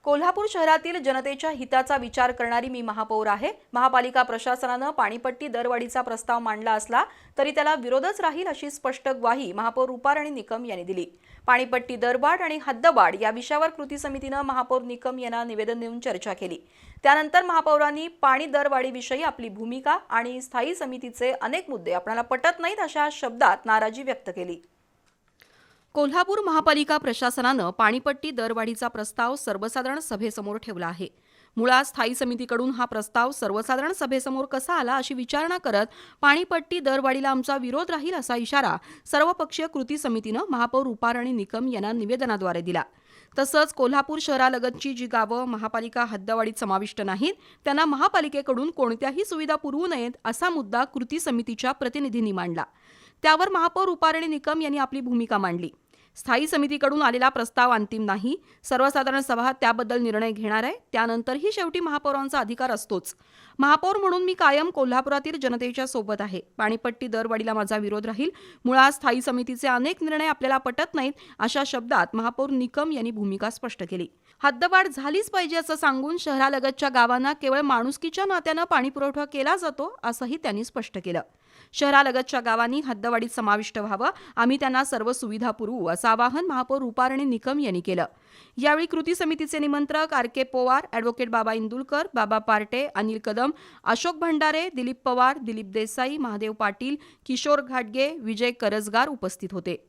कोल्हापूर शहरातील जनतेच्या हिताचा विचार करणारी मी महापौर आहे। महापालिका प्रशासनाने पाणीपट्टी दरवाढीचा प्रस्ताव मांडला असला तरी त्याला विरोधच राहील अशी स्पष्ट ग्वाही महापौर रुपाराणी निकम यांनी दिली। पाणीपट्टी दरवाढ आणि हद्दवाढ या विषयावर कृती समितीने महापौर निकम यांना निवेदन देऊन चर्चा केली। त्यानंतर महापौरांनी पाणी दरवाढीविषयी आपली भूमिका आणि स्थायी समितीचे अनेक मुद्दे आपल्याला पटत नाहीत अशा शब्दात नाराजी व्यक्त केली। कोल्हापूर महापालिका प्रशासनाने पाणीपट्टी दरवाढीचा प्रस्ताव सर्वसाधारण सभेसमोर ठेवला आहे। मुळात स्थायी समितीकडून हा प्रस्ताव सर्वसाधारण सभेसमोर कसा आला अशी विचारणा करत पाणीपट्टी दरवाढीला आमचा विरोध राहील असा इशारा सर्वपक्षीय कृती समितीने महापौर रुपाराणी निकम यांना निवेदनाद्वारे दिला। तसंच कोल्हापूर शहरालगतची जी गावं महापालिका हद्दवाढीत समाविष्ट नाहीत त्यांना महापालिकेकडून कोणत्याही सुविधा पुरवू नयेत असा मुद्दा कृती समितीच्या प्रतिनिधींनी मांडला। त्यावर महापौर रुपाराणी निकम यांनी आपली भूमिका मांडली। स्थायी समितीकडून आलेला प्रस्ताव अंतिम नाही, सर्वसाधारण सभा त्याबद्दल निर्णय घेणार आहे, त्यानंतरही शेवटी महापौरांचा अधिकार असतोच। महापौर म्हणून मी कायम कोल्हापुरातील जनतेच्या सोबत आहे। पाणीपट्टी दरवाढीला माझा विरोध राहील। मुळात स्थायी समितीचे अनेक निर्णय आपल्याला पटत नाहीत अशा शब्दात महापौर निकम यांनी भूमिका स्पष्ट केली। हद्दवाढ झालीच पाहिजे असं सांगून शहरालगतच्या गावांना केवळ माणुसकीच्या नात्यानं पाणीपुरवठा केला जातो असंही त्यांनी स्पष्ट केलं। शहरालगतच्या गावांनी हद्दवाढीत समाविष्ट व्हावं, आम्ही त्यांना सर्व सुविधा पुरवू असं आवाहन महापौर रुपाराणी निकम यांनी केलं। यावेळी कृती समितीचे निमंत्रक आर.के. पवार, ॲडव्होकेट बाबा इंदुलकर, बाबा पार्टे, अनिल कदम, अशोक भंडारे, दिलीप पवार, दिलीप देसाई, महादेव पाटील, किशोर घाटगे, विजय करजगार उपस्थित होते।